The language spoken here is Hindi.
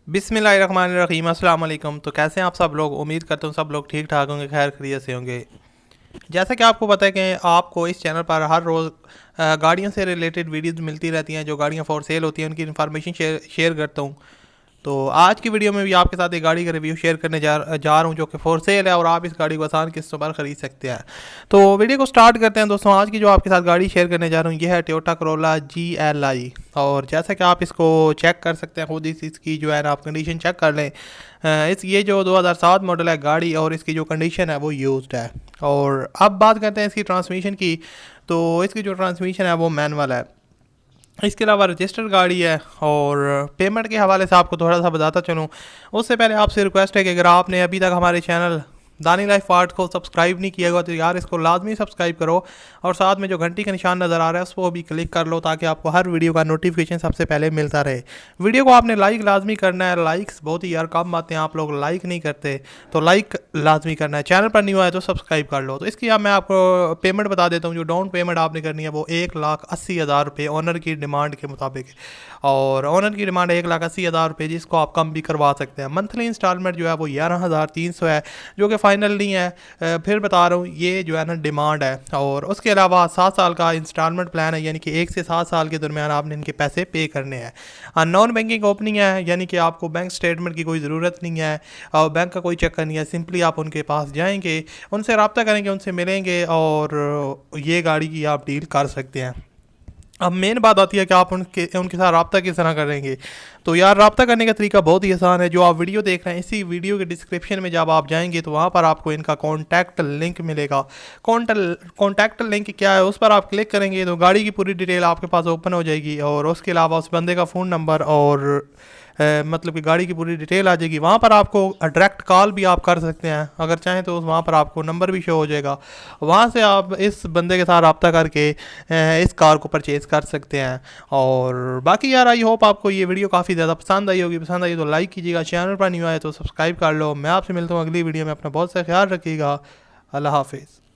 बिस्मिल्लाहिर्रहमानिर्रहीम, अस्सलाम वालेकुम। तो कैसे हैं आप सब लोग? उम्मीद करता हूँ सब लोग ठीक ठाक होंगे, खैर खैरियत से होंगे। जैसा कि आपको पता है कि आपको इस चैनल पर हर रोज़ गाड़ियों से रिलेटेड वीडियोज़ मिलती रहती हैं। जो गाड़ियाँ फॉर सेल होती हैं उनकी इन्फॉर्मेशन शेयर करता हूँ। तो आज की वीडियो में भी आपके साथ एक गाड़ी का रिव्यू शेयर करने जा रहा हूँ जो कि फॉर सेल है और आप इस गाड़ी को आसान किस्तों पर ख़रीद सकते हैं। तो वीडियो को स्टार्ट करते हैं दोस्तों। आज की जो आपके साथ गाड़ी शेयर करने जा रहा हूँ ये है टोयोटा करोला GLI। और जैसा कि आप इसको चेक कर सकते हैं खुद इसकी जो है ना, आप कंडीशन चेक कर लें। ये जो 2007 मॉडल है गाड़ी और इसकी जो कंडीशन है वो यूज्ड है। और अब बात करते हैं इसकी ट्रांसमिशन की। तो इसकी जो ट्रांसमिशन है वो मैनुअल है। इसके अलावा रजिस्टर्ड गाड़ी है। और पेमेंट के हवाले से आपको थोड़ा सा बताता चलूँ उससे पहले आपसे रिक्वेस्ट है कि अगर आपने अभी तक हमारे चैनल दानी लाइफ पार्ट को सब्सक्राइब नहीं किया हुआ तो यार इसको लाजमी सब्सक्राइब करो और साथ में जो घंटी का निशान नज़र आ रहा है उसको भी क्लिक कर लो ताकि आपको हर वीडियो का नोटिफिकेशन सबसे पहले मिलता रहे। वीडियो को आपने लाइक लाजमी करना है। लाइक्स बहुत ही यार कम आते हैं, आप लोग लाइक नहीं करते, तो लाइक लाजमी करना है। चैनल पर न्यू आए तो सब्सक्राइब कर लो। तो इसकी अब मैं आपको पेमेंट बता देता हूँ। जो डाउन पेमेंट आपने करनी है वो 1,80,000 रुपये ऑनर की डिमांड के मुताबिक। और ऑनर की डिमांड है 1,80,000 रुपये, जिसको आप कम भी करवा सकते हैं। मंथली इंस्टॉलमेंट जो है वो 11,300 है, जो कि फ़ाइनल नहीं है। फिर बता रहा हूँ ये जो है ना डिमांड है। और उसके अलावा 7 साल का इंस्टॉलमेंट प्लान है, यानी कि 1 से 7 साल के दरमियान आपने इनके पैसे पे करने हैं। नॉन बैंकिंग ओपनिंग है, यानी कि आपको बैंक स्टेटमेंट की कोई ज़रूरत नहीं है और बैंक का कोई चक्कर नहीं है। सिंपली आप उनके पास जाएंगे, उनसे रब्ता करेंगे, उनसे मिलेंगे और ये गाड़ी की आप डील कर सकते हैं। अब मेन बात आती है कि आप उनके साथ रब्ता किस तरह करेंगे। तो यार रब्ता करने का तरीका बहुत ही आसान है। जो आप वीडियो देख रहे हैं इसी वीडियो के डिस्क्रिप्शन में जब आप जाएंगे तो वहाँ पर आपको इनका कॉन्टैक्ट लिंक मिलेगा। कॉन्टैक्ट लिंक क्या है, उस पर आप क्लिक करेंगे तो गाड़ी की पूरी डिटेल आपके पास ओपन हो जाएगी और उसके अलावा उस बंदे का फ़ोन नंबर और मतलब कि गाड़ी की पूरी डिटेल आ जाएगी। वहाँ पर आपको डायरेक्ट कॉल भी आप कर सकते हैं अगर चाहें तो। वहाँ पर आपको नंबर भी शो हो जाएगा, वहाँ से आप इस बंदे के साथ रब्ता करके इस कार को परचेज़ कर सकते हैं। और बाकी यार आई होप आपको ये वीडियो काफ़ी ज़्यादा पसंद आई होगी। पसंद आई तो लाइक कीजिएगा, चैनल पर न्यू आए तो सब्सक्राइब कर लो। मैं आपसे मिलता हूँ अगली वीडियो में। अपना बहुत सा ख्याल रखिएगा। अल्लाह हाफिज़।